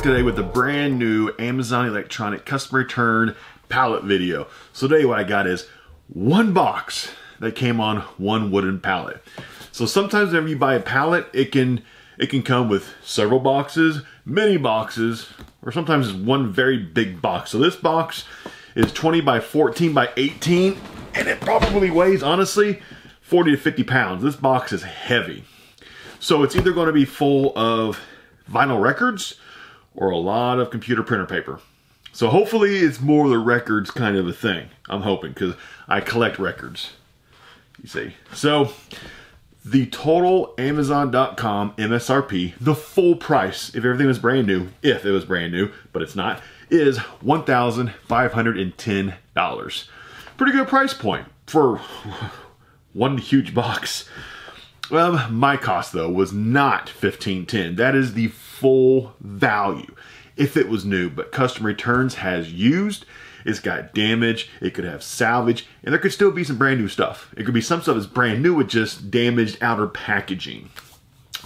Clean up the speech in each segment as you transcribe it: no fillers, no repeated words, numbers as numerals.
today with a brand new Amazon Electronic customer return pallet video. So today what I got is one box that came on one wooden pallet. So sometimes whenever you buy a pallet, it can come with several boxes, many boxes, or sometimes it's one very big box. So this box is 20 by 14 by 18, and it probably weighs, honestly, 40 to 50 pounds. This box is heavy. So it's either going to be full of vinyl records or a lot of computer printer paper. So hopefully it's more of the records kind of a thing. I'm hoping, because I collect records, you see. So the total Amazon.com MSRP, the full price, if everything was brand new, if it was brand new, but it's not, is $1,510. Pretty good price point for one huge box. Well, my cost though was not $1,510. That is the full value if it was new, but custom returns has used, it's got damage, it could have salvage, and there could still be some brand new stuff. It could be some stuff that's brand new with just damaged outer packaging.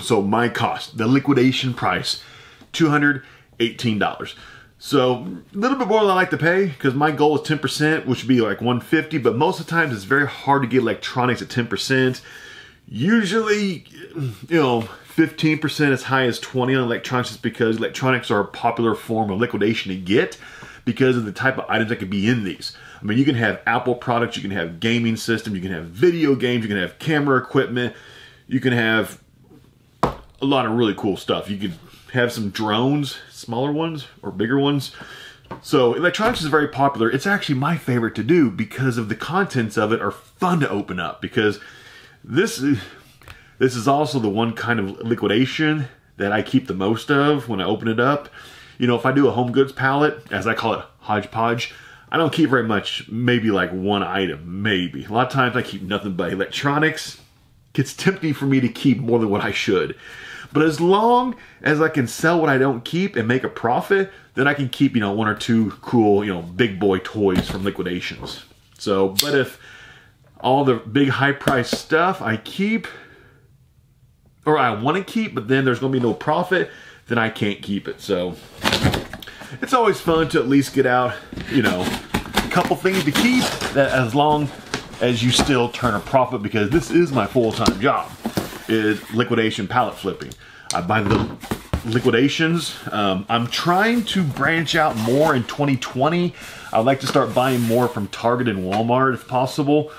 So my cost, the liquidation price, $218. So a little bit more than I like to pay, because my goal is 10%, which would be like $150, but most of the times it's very hard to get electronics at 10%. Usually, 15% as high as 20 on electronics, just because electronics are a popular form of liquidation to get because of the type of items that could be in these. I mean, you can have Apple products, you can have gaming systems, you can have video games, you can have camera equipment, you can have a lot of really cool stuff. You could have some drones, smaller ones or bigger ones. So electronics is very popular. It's actually my favorite to do because of the contents of it are fun to open up, because this is also the one kind of liquidation that I keep the most of when I open it up. You know, if I do a home goods pallet, as I call it, hodgepodge, I don't keep very much, maybe like one item, maybe. A lot of times I keep nothing but electronics. It's tempting for me to keep more than what I should. But as long as I can sell what I don't keep and make a profit, then I can keep, one or two cool, big boy toys from liquidations. So, but if all the big high price stuff I keep, or I want to keep, but then there's going to be no profit, then I can't keep it. So it's always fun to at least get out, a couple things to keep, that as long as you still turn a profit, because this is my full-time job, is liquidation pallet flipping. I buy the liquidations. I'm trying to branch out more in 2020. I'd like to start buying more from Target and Walmart if possible.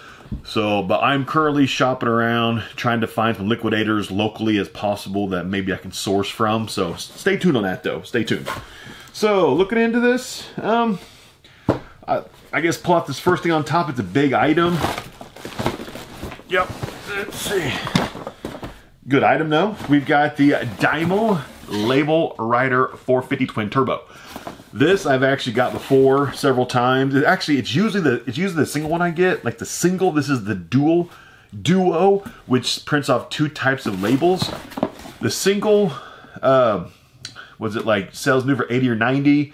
So, but I'm currently shopping around, trying to find some liquidators locally as possible that maybe I can source from. So stay tuned on that though, stay tuned. So looking into this, I guess pull out this first thing on top. It's a big item. Yep, let's see. Good item though. We've got the Dymo Label Writer 450 Twin Turbo. This I've actually got before several times. It's usually the single one I get. Like the single, this is the Duo, which prints off two types of labels. The single, was it like sells new for 80 or 90?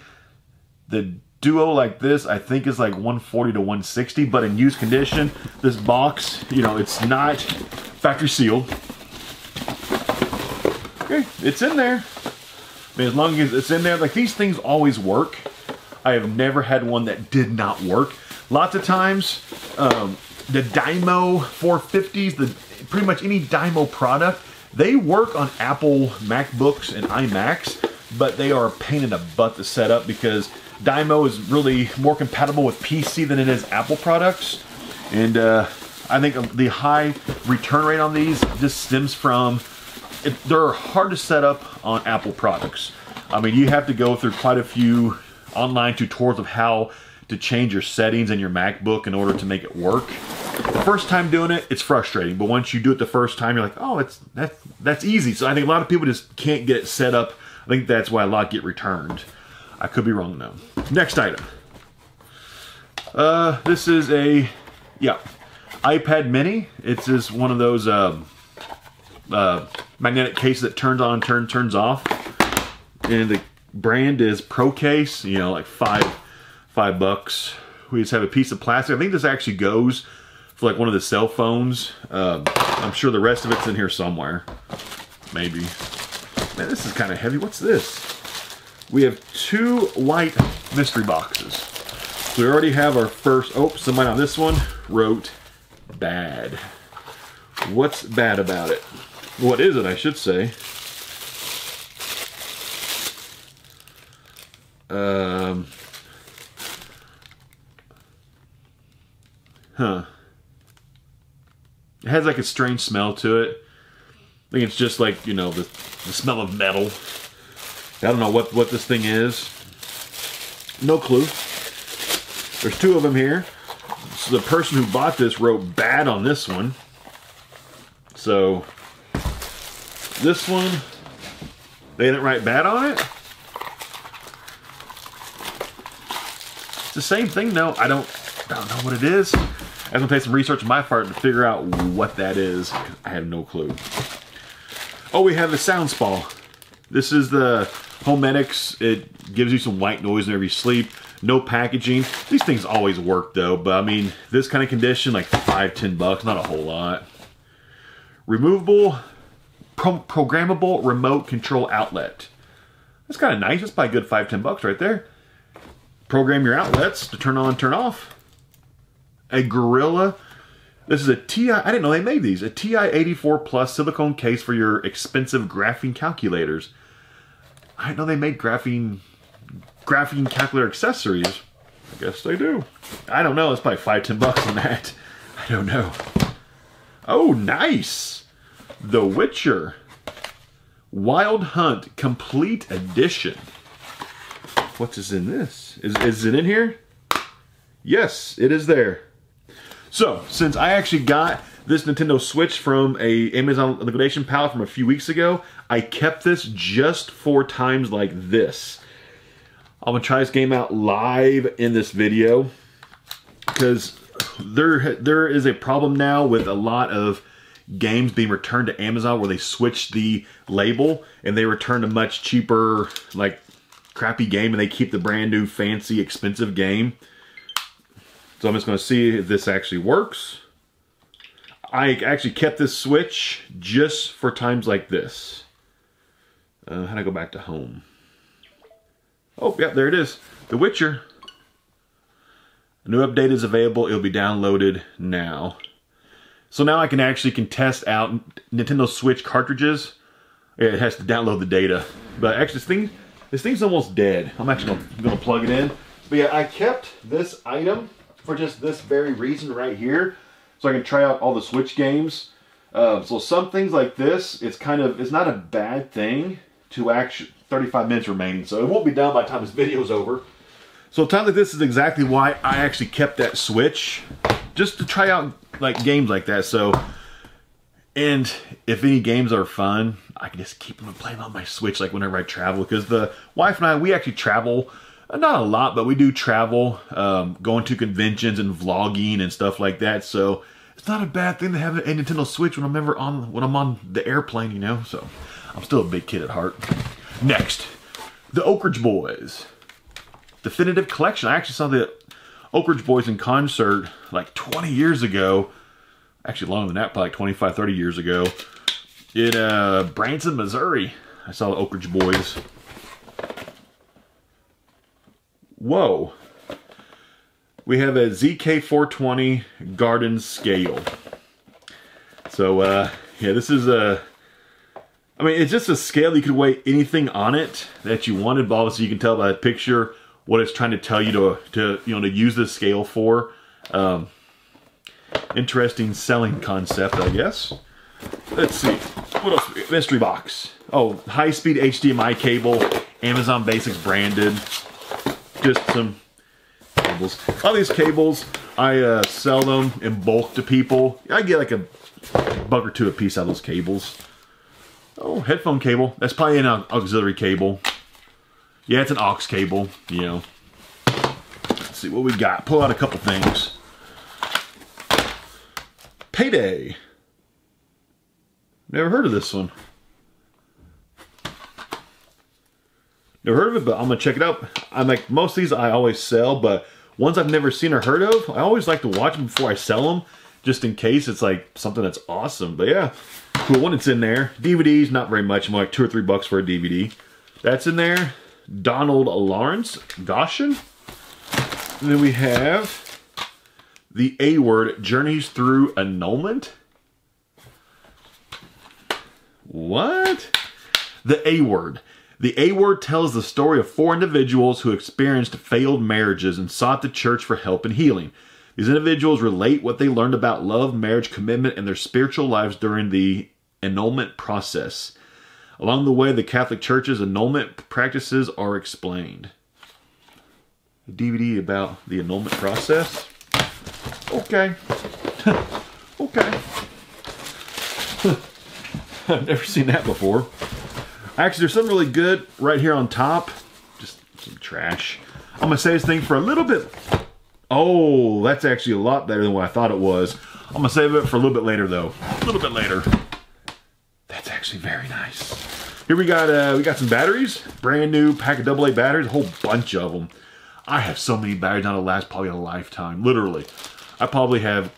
The Duo like this, I think is like 140 to 160, but in used condition, this box, it's not factory sealed. Okay, it's in there. I mean, as long as it's in there, like these things always work. I have never had one that did not work. Lots of times, the Dymo 450s, pretty much any Dymo product, they work on Apple MacBooks and iMacs, but they are a pain in the butt to set up because Dymo is really more compatible with PC than it is Apple products. And I think the high return rate on these just stems from they're hard to set up on Apple products. I mean, you have to go through quite a few online tutorials of how to change your settings in your MacBook in order to make it work. The first time doing it, it's frustrating, but once you do it the first time, you're like, oh, that's easy. So I think a lot of people just can't get it set up. I think that's why a lot get returned. I could be wrong though. Next item. This is a iPad Mini. It's just one of those magnetic case that turns on, turns off, and the brand is ProCase. Like $5. We just have a piece of plastic. I think this actually goes for like one of the cell phones. I'm sure the rest of it's in here somewhere, maybe. Man, this is kind of heavy. What's this? we have 2 white mystery boxes. So we already have our first, oh, somebody on this one wrote bad. What's bad about it? What is it, I should say? It has like a strange smell to it. I think it's just like, you know, the smell of metal. I don't know what this thing is. No clue. There's 2 of them here. So the person who bought this wrote bad on this one. So this one, they didn't write bad on it. It's the same thing though. I don't know what it is. I'm gonna take some research on my part to figure out what that is. I have no clue. Oh, we have the Sound Spa. This is the Homedics. It gives you some white noise whenever you sleep. No packaging. These things always work though, but I mean, this kind of condition, like $5-10 bucks, not a whole lot. Removable, programmable remote control outlet. That's kind of nice. That's probably a good $5-10 bucks right there. Program your outlets to turn on, turn off. A Gorilla. This is a TI, I didn't know they made these. A TI-84 Plus silicone case for your expensive graphing calculators. I didn't know they made graphing calculator accessories. I guess they do. I don't know. It's probably $5-10 bucks on that. I don't know. Oh, nice. The Witcher. Wild Hunt Complete Edition. What is in this? Is it in here? Yes, it is there. So, since I actually got this Nintendo Switch from a Amazon liquidation pallet from a few weeks ago, I kept this just for times like this. I'm gonna try this game out live in this video because there is a problem now with a lot of games being returned to Amazon where they switch the label and they return a much cheaper, like, crappy game and they keep the brand new, fancy, expensive game. So I'm just going to see if this actually works. I actually kept this Switch just for times like this. How do I go back to home? Oh, yeah, there it is. The Witcher. A new update is available. It'll be downloaded now. So now I can actually test out Nintendo Switch cartridges. Yeah, it has to download the data. But actually, this thing's almost dead. I'm actually going to plug it in. But yeah, I kept this item for just this very reason right here, so I can try out all the Switch games. So some things like this, it's not a bad thing to actually, 35 minutes remaining, so it won't be done by the time this video is over. So times like this is exactly why I actually kept that Switch, just to try out like games like that. So, and if any games are fun, I can just keep them playing on my Switch like whenever I travel, because the wife and I, we actually travel. Not a lot, but we do travel, going to conventions and vlogging and stuff like that. So it's not a bad thing to have a Nintendo Switch when I'm on the airplane, you know. So I'm still a big kid at heart. Next, the Oak Ridge Boys Definitive Collection. I actually saw the Oak Ridge Boys in concert like 20 years ago. Actually longer than that, probably like 25, 30 years ago. In Branson, Missouri. I saw the Oak Ridge Boys. Whoa. We have a ZK420 Garden Scale. So, yeah, this is a... I mean, it's just a scale. You could weigh anything on it that you wanted, but obviously you can tell by the picture what it's trying to tell you to use this scale for. Interesting selling concept, I guess. Let's see. What else? Mystery box. Oh, high-speed HDMI cable. Amazon Basics branded. Just some cables. All these cables, I sell them in bulk to people. I get like a buck or two a piece out of those cables. Oh, headphone cable. That's probably an auxiliary cable. Yeah, it's an aux cable, you know. Let's see what we got. Pull out a couple things. Payday. Never heard of this one. Never heard of it, but I'm gonna check it out. I'm like, most of these I always sell, but ones I've never seen or heard of, I always like to watch them before I sell them, just in case it's like something that's awesome. But yeah, cool one. It's in there. DVDs, not very much. I'm like $2 or $3 for a DVD. That's in there. Donald Lawrence Goshen. And then we have the A Word, Journeys Through Annulment. What? The A Word. The A Word tells the story of 4 individuals who experienced failed marriages and sought the church for help and healing. These individuals relate what they learned about love, marriage, commitment, and their spiritual lives during the annulment process. Along the way, the Catholic Church's annulment practices are explained. A DVD about the annulment process? Okay. Okay. I've never seen that before. Actually, there's something really good right here on top. Just some trash. I'm going to save this thing for a little bit. Oh, that's actually a lot better than what I thought it was. I'm going to save it for a little bit later, though. A little bit later. That's actually very nice. Here we got some batteries. Brand new pack of AA batteries. A whole bunch of them. I have so many batteries that'll last probably a lifetime. Literally. I probably have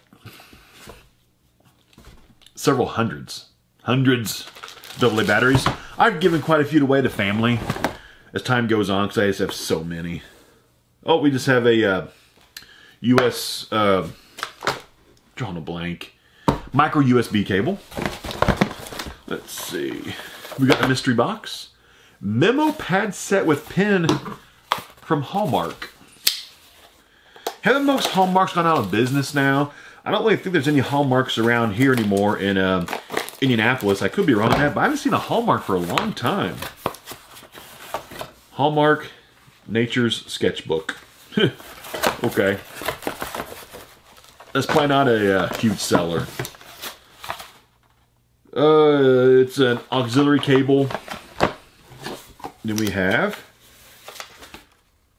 several hundreds AA batteries. I've given quite a few away to family as time goes on because I just have so many. Oh, we just have a US, drawing a blank, micro USB cable. Let's see. We got a mystery box. Memo pad set with pen from Hallmark. Haven't most Hallmarks gone out of business now? I don't really think there's any Hallmarks around here anymore in Indianapolis. I could be wrong on that, but I haven't seen a Hallmark for a long time. Hallmark Nature's Sketchbook. Okay. That's probably not a huge seller. It's an auxiliary cable. Then we have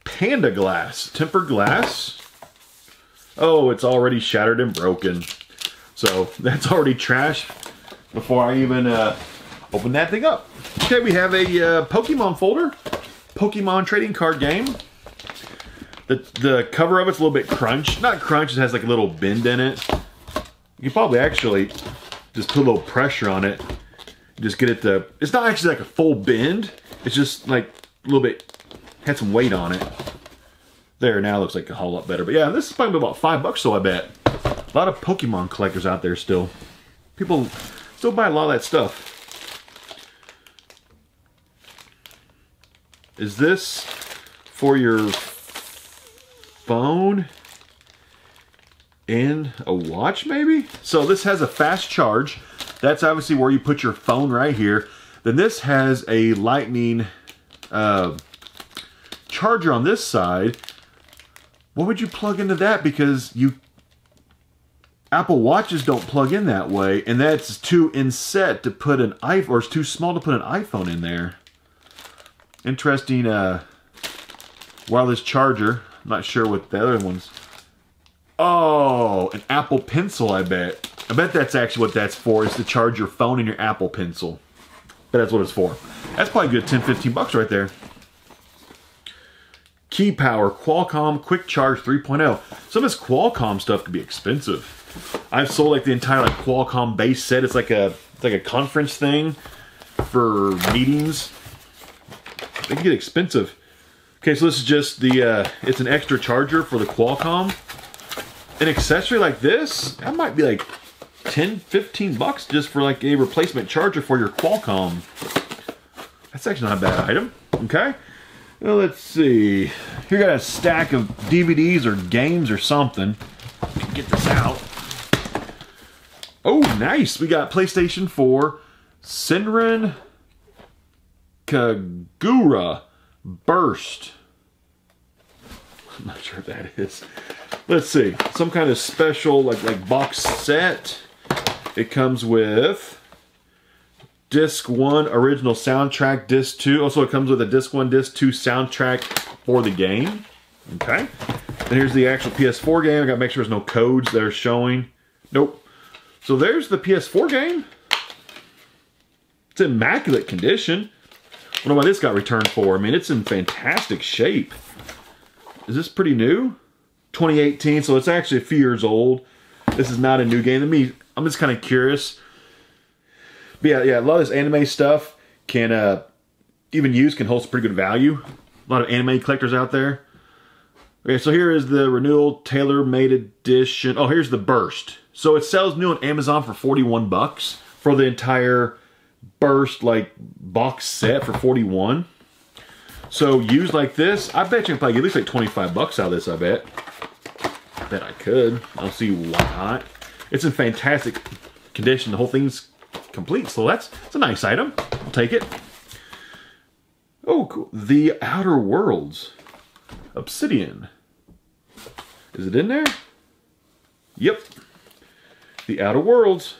Panda Glass, tempered glass. Oh, it's already shattered and broken. So that's already trash before I even open that thing up. Okay, we have a Pokemon folder. Pokemon trading card game. The cover of it's a little bit crunched. Not crunched, it has like a little bend in it. You can probably actually just put a little pressure on it. Just get it to... It's not actually like a full bend. It's just like a little bit... Had some weight on it. There, now it looks like a whole lot better. But yeah, this is probably about $5 so I bet. A lot of Pokemon collectors out there still. People still buy a lot of that stuff. Is this for your phone and a watch maybe? So this has a fast charge. That's obviously where you put your phone right here. Then this has a lightning charger on this side. What would you plug into that? Because Apple Watches don't plug in that way, and that's too inset to put an iPhone, or it's too small to put an iPhone in there. Interesting wireless charger. I'm not sure what the other ones. Oh, an Apple Pencil, I bet. I bet that's actually what that's for, is to charge your phone and your Apple Pencil. But that's what it's for. That's probably good $10-15 right there. Key Power Qualcomm Quick Charge 3.0. Some of this Qualcomm stuff could be expensive. I've sold like the entire like Qualcomm base set. It's like a conference thing for meetings. They can get expensive. Okay, so this is just the it's an extra charger for the Qualcomm. An accessory like this, that might be like $10-15 just for like a replacement charger for your Qualcomm. That's actually not a bad item. Okay. Well, let's see. Here got a stack of DVDs or games or something. Get this out. Oh, nice. We got PlayStation 4, Senran Kagura Burst. I'm not sure what that is. Let's see. Some kind of special like box set. It comes with Disc 1 original soundtrack, Disc 2. Also, it comes with a Disc 1, Disc 2 soundtrack for the game. Okay. And here's the actual PS4 game. I gotta make sure there's no codes that are showing. Nope. So there's the PS4 game. It's in immaculate condition. I don't know why this got returned for. I mean, it's in fantastic shape. Is this pretty new? 2018, so it's actually a few years old. This is not a new game to me. I'm just kind of curious. But yeah, a lot of this anime stuff can, even used, can hold some pretty good value. A lot of anime collectors out there. Okay, so here is the Renewal Tailor-Made Edition. Oh, here's the Burst. So it sells new on Amazon for 41 bucks for the entire Burst like box set for 41. So used like this, I bet you can probably get at least like 25 bucks out of this, I bet. I bet I could. I don't see why not. It's in fantastic condition. The whole thing's complete, so that's a nice item. I'll take it. Oh, cool. The Outer Worlds. Obsidian. Is it in there? Yep. The Outer Worlds.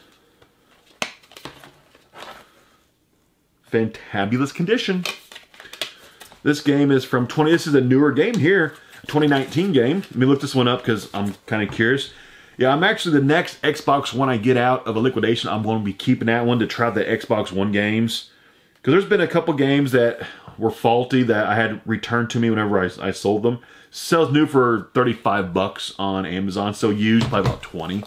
Fantabulous condition. This game is from this is a newer game here. 2019 game. Let me look this one up because I'm kind of curious. Yeah, I'm actually the next Xbox One I get out of a liquidation, I'm going to be keeping that one to try the Xbox One games. Because there's been a couple games that were faulty that I had returned to me whenever I sold them. Sells new for 35 bucks on Amazon, so used probably about 20.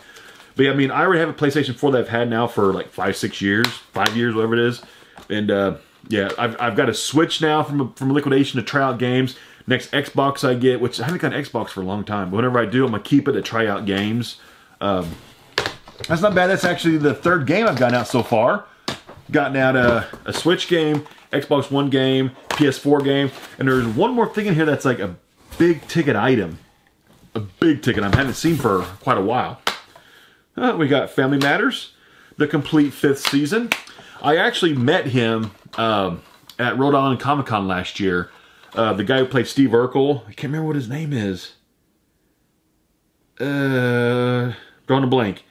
But yeah, I mean, I already have a PlayStation 4 that I've had now for like 5 years, whatever it is. And yeah, I've got a Switch now from liquidation to try out games. Next Xbox I get, which I haven't got an Xbox for a long time, but whenever I do, I'm going to keep it to try out games. That's not bad. That's actually the third game I've gotten out so far. Gotten out a Switch game, Xbox One game, PS4 game, and there's one more thing in here that's like a big ticket item. A big ticket I haven't seen for quite a while. We got Family Matters, the complete 5th season. I actually met him at Rhode Island Comic Con last year. The guy who played Steve Urkel. I can't remember what his name is. Drawing a blank.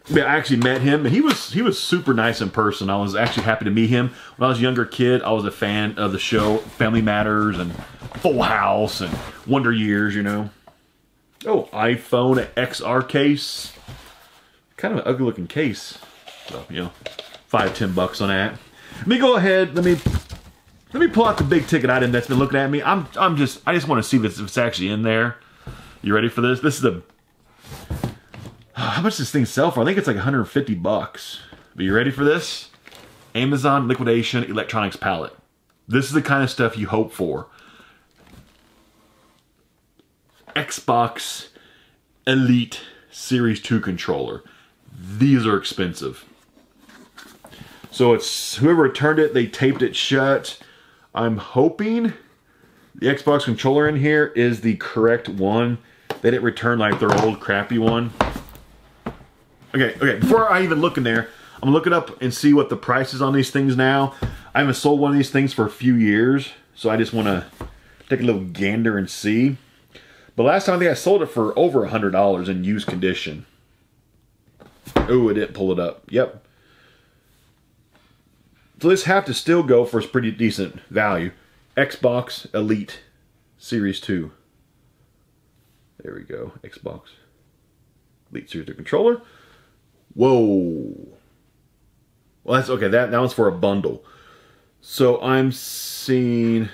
Yeah, I actually met him, and he was super nice in person. I was actually happy to meet him. When I was a younger kid, I was a fan of the show Family Matters and Full House and Wonder Years, you know. Oh, iPhone XR case. Kind of an ugly looking case. So, you know, $5-10 bucks on that. Let me go ahead. Let me pull out the big ticket item that's been looking at me. I just want to see if it's actually in there. You ready for this? This is a how much does this thing sell for? I think it's like 150 bucks. But you ready for this? Amazon liquidation electronics palette. This is the kind of stuff you hope for. Xbox Elite Series 2 controller. These are expensive. So it's whoever returned it, they taped it shut. I'm hoping the Xbox controller in here is the correct one. They didn't return like their old crappy one. Okay, before I even look in there, I'm gonna look it up and see what the price is on these things now. I haven't sold one of these things for a few years, so I just wanna take a little gander and see. But last time I think I sold it for over $100 in used condition. Oh, it didn't pull it up. Yep. So this have to still go for a pretty decent value. Xbox Elite Series 2. There we go. Xbox Elite Series 2 controller. Whoa. Well, that's okay. That one's for a bundle. So I'm seeing.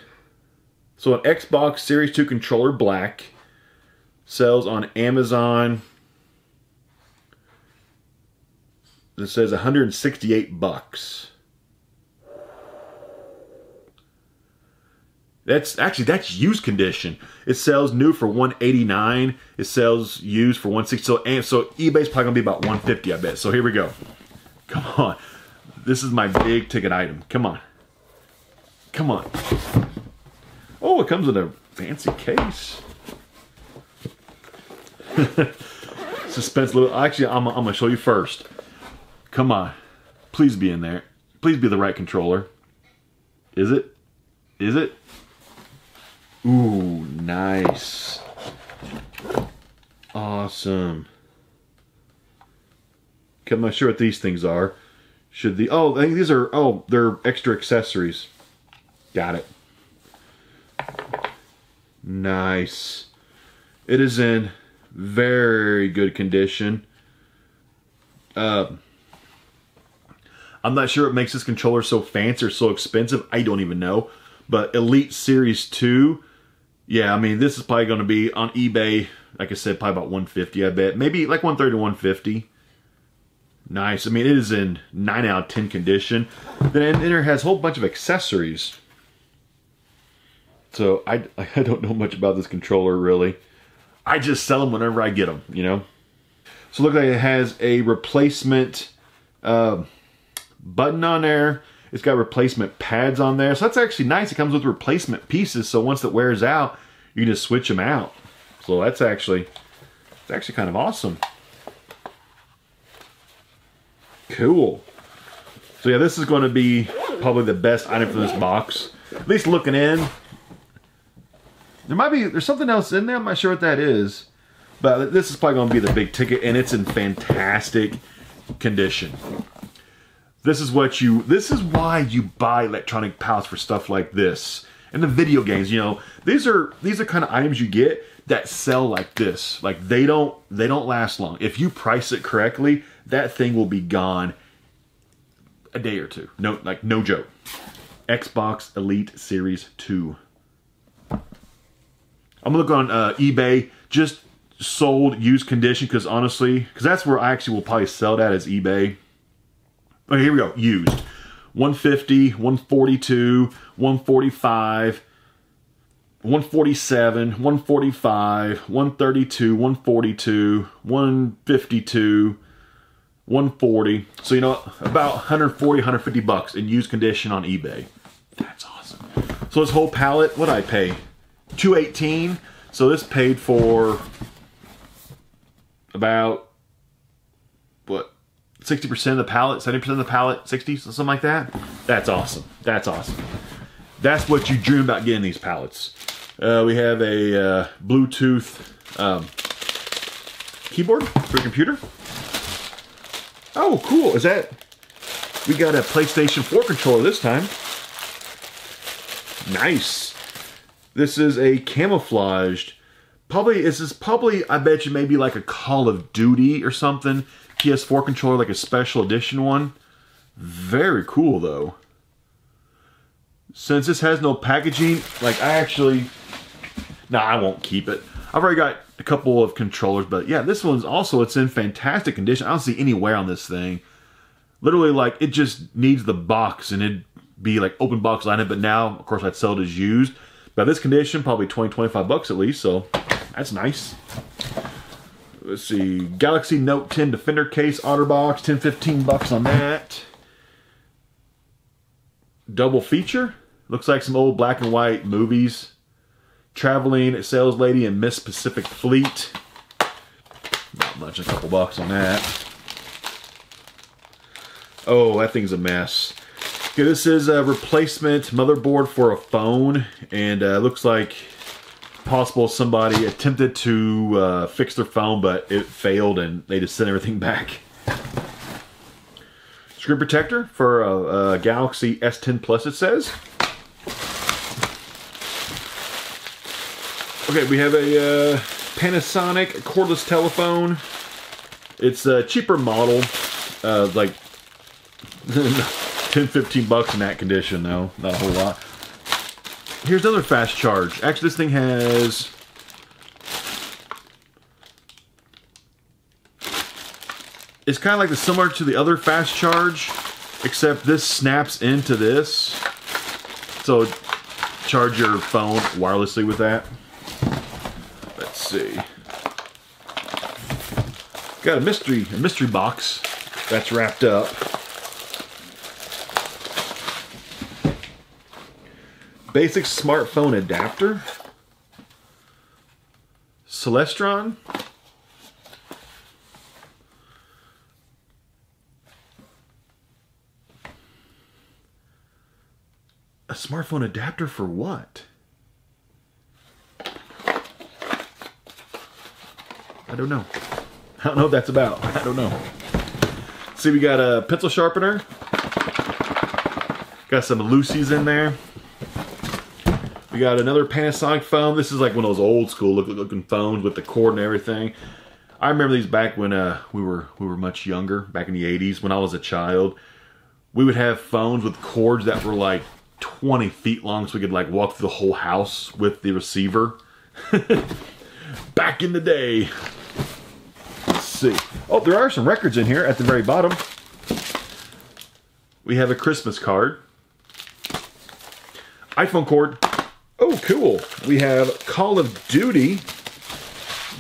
So an Xbox Series 2 controller black sells on Amazon. It says 168 bucks. That's used condition. It sells new for 189. It sells used for 160. So eBay's probably gonna be about 150, I bet. So here we go. Come on. This is my big ticket item. Come on. Come on. Oh, it comes in a fancy case. Suspense little. Actually, I'm gonna show you first. Come on. Please be in there. Please be the right controller. Is it? Is it? Ooh, nice. Awesome. I'm not sure what these things are. Should the... Oh, I think these are... Oh, they're extra accessories. Got it. Nice. It is in very good condition. I'm not sure what makes this controller so fancy or so expensive. I don't even know. But Elite Series 2... Yeah, I mean, this is probably going to be on eBay, like I said, probably about 150, I bet. Maybe like 130 to 150. Nice. I mean, it is in 9 out of 10 condition. Then it has a whole bunch of accessories. So I don't know much about this controller really. I just sell them whenever I get them, you know. So look like it has a replacement button on there. It's got replacement pads on there. So that's actually nice. It comes with replacement pieces. So once it wears out, you can just switch them out. So that's actually kind of awesome. Cool. So yeah, this is going to be probably the best item for this box. At least looking in. There's something else in there. I'm not sure what that is. But this is probably going to be the big ticket, and it's in fantastic condition. This is why you buy electronic pallets for stuff like this. And the video games, you know, these are kind of items you get that sell like this. Like they don't last long. If you price it correctly, that thing will be gone a day or two. No joke. Xbox Elite Series 2. I'm gonna look on eBay, just sold used condition, because honestly, that's where I actually will probably sell that, as eBay. Okay, here we go. Used. 150, 142, 145, 147, 145, 132, 142, 152, 140. So you know, about 140, 150 bucks in used condition on eBay. That's awesome. So this whole pallet, what did I pay? $218. So this paid for about, what, 60% of the pallet, 70% of the pallet, 60, something like that. That's awesome. That's awesome. That's what you dream about getting these pallets. We have a Bluetooth keyboard for your computer. Oh, cool. Is that... We got a PlayStation 4 controller this time. Nice. This is a camouflaged... This is probably, I bet you, maybe like a Call of Duty or something. PS4 controller, like a special edition one. Very cool, though. Since this has no packaging, like I won't keep it. I've already got a couple of controllers, but yeah, this one's also, it's in fantastic condition. I don't see any wear on this thing. Literally, like, it just needs the box, and it'd be like open box item, but now, of course, I'd sell it as used. But this condition, probably 20, 25 bucks at least, so that's nice. Let's see, Galaxy Note 10 Defender case, OtterBox, 10, 15 bucks on that. Double feature. Looks like some old black and white movies. Traveling Sales Lady and Miss Pacific Fleet. Not much, a couple bucks on that. Oh, that thing's a mess. Okay, this is a replacement motherboard for a phone, and looks like possible somebody attempted to fix their phone, but it failed and they just sent everything back. Screen protector for a Galaxy S10 Plus, it says. Okay, we have a Panasonic cordless telephone. It's a cheaper model, like 10, 15 bucks in that condition, though. Not a whole lot. Here's another fast charge. Actually, this thing has... It's kind of like similar to the other fast charge, except this snaps into this. So, charge your phone wirelessly with that. Let's see. Got a mystery box that's wrapped up. Basic smartphone adapter. Celestron. A smartphone adapter for what? I don't know. I don't know what that's about. I don't know. See, we got a pencil sharpener. Got some Lucy's in there. We got another Panasonic phone. This is like one of those old school looking phones with the cord and everything. I remember these back when we were much younger, back in the 80s, when I was a child. We would have phones with cords that were like 20 feet long, so we could like walk through the whole house with the receiver. Back in the day. Let's see. Oh, there are some records in here at the very bottom. We have a Christmas card. iPhone cord. Oh, cool. We have Call of Duty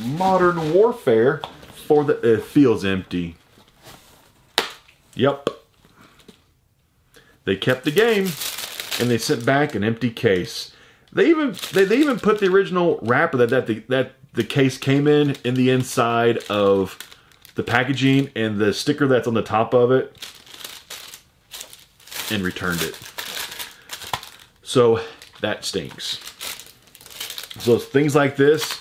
Modern Warfare for the... It feels empty. Yep. They kept the game, and they sent back an empty case. They even put the original wrapper that the case came in the inside of the packaging and the sticker that's on the top of it, and returned it. So that stinks. So things like this,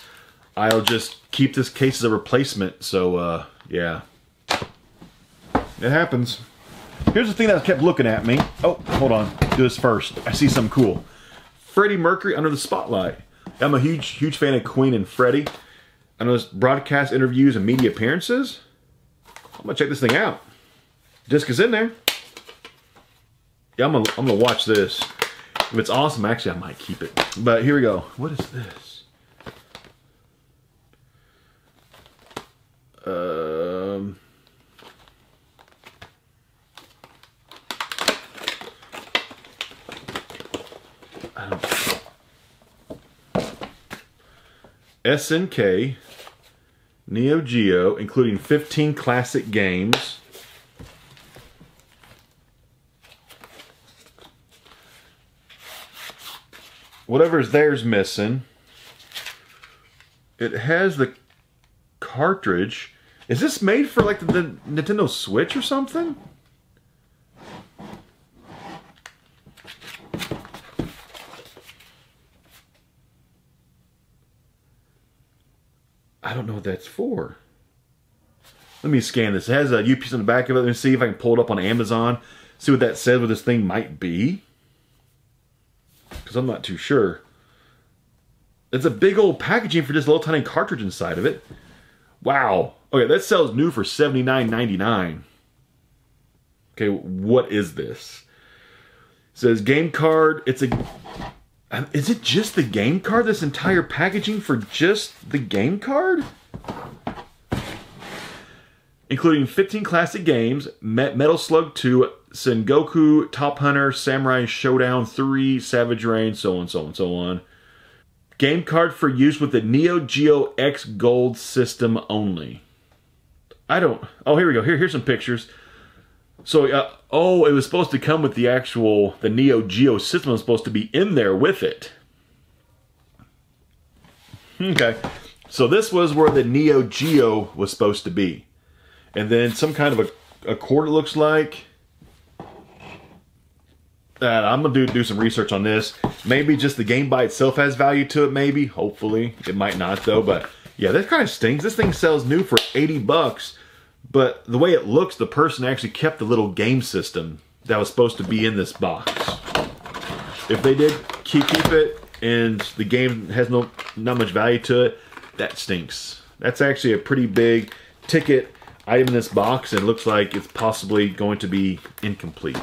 I'll just keep this case as a replacement. So yeah, it happens. Here's the thing that kept looking at me. Oh, hold on. Do this first. I see something cool. Freddie Mercury Under the Spotlight. I'm a huge fan of Queen and Freddie. I know this broadcast interviews and media appearances. I'm gonna check this thing out. Disc is in there. Yeah, I'm gonna watch this. If it's awesome, actually, I might keep it. But here we go. What is this? I don't know. SNK Neo Geo, including 15 classic games. Whatever's there's missing. It has the cartridge. Is this made for like the Nintendo Switch or something? I don't know what that's for. Let me scan this. It has a UPS on the back of it. Let me see if I can pull it up on Amazon. See what that says, what this thing might be. Because I'm not too sure. It's a big old packaging for just a little tiny cartridge inside of it. Wow. Okay, that sells new for $79.99. Okay, what is this? It says game card. It's a... Is it just the game card? This entire packaging for just the game card? Including 15 classic games, Metal Slug 2, Sengoku, Top Hunter, Samurai Showdown 3, Savage Rain, so on, so on, so on. Game card for use with the Neo Geo X Gold system only. I don't... Oh, here we go. Here's some pictures. So, oh, it was supposed to come with the Neo Geo system was supposed to be in there with it. Okay. So this was where the Neo Geo was supposed to be. And then some kind of a cord, it looks like. I'm going to do some research on this. Maybe just the game by itself has value to it, maybe. Hopefully. It might not, though. But, yeah, that kind of stinks. This thing sells new for 80 bucks. But the way it looks, the person actually kept the little game system that was supposed to be in this box. If they did keep it and the game has not much value to it, that stinks. That's actually a pretty big ticket item in this box, and it looks like it's possibly going to be incomplete.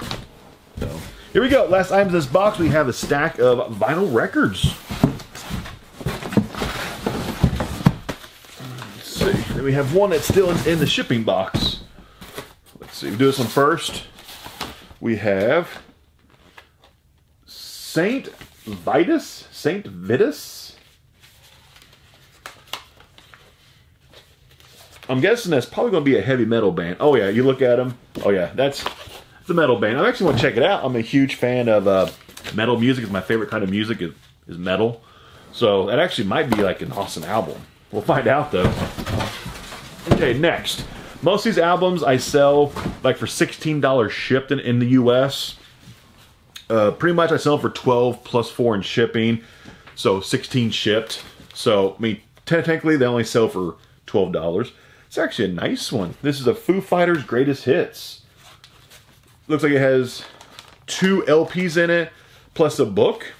So here we go. Last item in this box, we have a stack of vinyl records. Then we have one that's still in the shipping box. Let's see, we do this one first. We have Saint Vitus. I'm guessing that's probably going to be a heavy metal band. Oh yeah, you look at them. Oh yeah, that's the metal band. I actually want to check it out. I'm a huge fan of metal music. It's my favorite kind of music is metal. So that actually might be like an awesome album. We'll find out though. Okay, next. Most of these albums I sell like for $16 shipped in the US. Pretty much I sell them for $12 plus $4 in shipping. So 16 shipped. So, I mean, technically they only sell for $12. It's actually a nice one. This is a Foo Fighters Greatest Hits. Looks like it has 2 LPs in it, plus a book.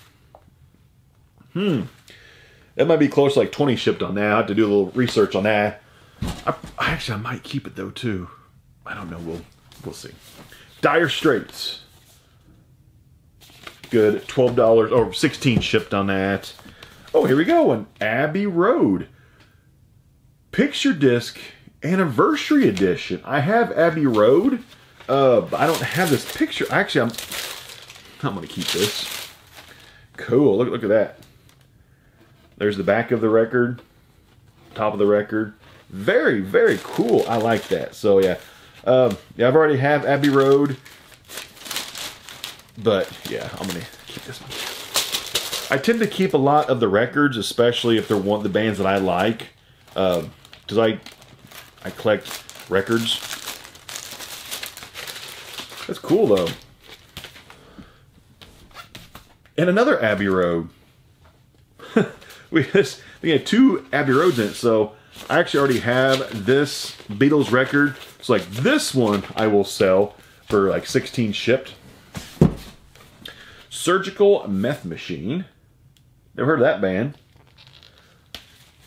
That might be close to like 20 shipped on that. I have to do a little research on that. Actually, I might keep it though too. I don't know. We'll see. Dire Straits. Good. $12 or 16 shipped on that. Oh, here we go. An Abbey Road Picture Disc Anniversary Edition. I have Abbey Road. But I don't have this picture. Actually, I'm gonna keep this. Cool. Look at that. There's the back of the record, top of the record. Very, very cool. I like that. So yeah, yeah, I've already have Abbey Road, but yeah, I'm gonna keep this one. I tend to keep a lot of the records, especially if they're the bands that I like, because I collect records. That's cool though. And another Abbey Road. we had 2 Abbey Roads in it, so I actually already have this Beatles record. So like this one I will sell for like 16 shipped. Surgical Meth Machine. Never heard of that band.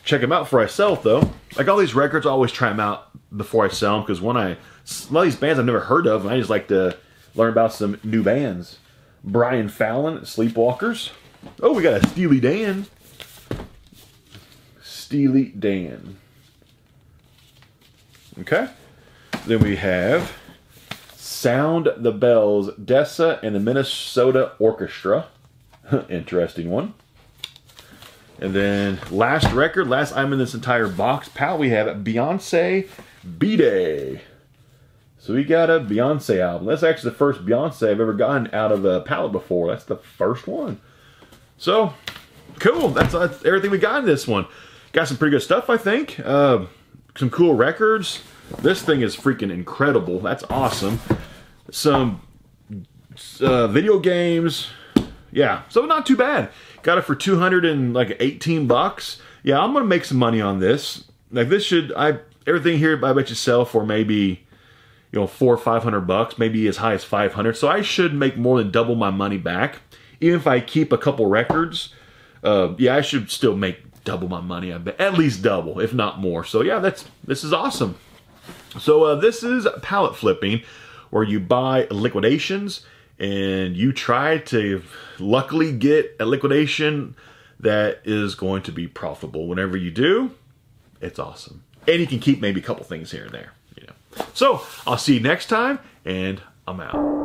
Check them out before I sell it though. Like all these records, I always try them out before I sell them, because a lot of these bands I've never heard of, and I just like to learn about some new bands. Brian Fallon, Sleepwalkers. Oh, we got a Steely Dan. Steely Dan. Okay. Then we have Sound the Bells, Dessa and the Minnesota Orchestra. Interesting one. And then last record, last item in this entire box, pal, we have Beyonce B-Day. So we got a Beyonce album. That's actually the first Beyonce I've ever gotten out of a pallet before. That's the first one. So, cool. That's everything we got in this one. Got some pretty good stuff, I think. Some cool records. This thing is freaking incredible. That's awesome. Some video games. Yeah, so not too bad. Got it for 218 bucks. Yeah, I'm gonna make some money on this. Like this everything here I bet you sell for maybe, you know, $400 or $500, maybe as high as 500. So I should make more than double my money back, even if I keep a couple records. Yeah, I should still make double my money. I bet at least double, if not more. So yeah, this is awesome. So this is pallet flipping, where you buy liquidations and you try to luckily get a liquidation that is going to be profitable. Whenever you do, it's awesome. And you can keep maybe a couple things here and there. You know. So I'll see you next time, and I'm out.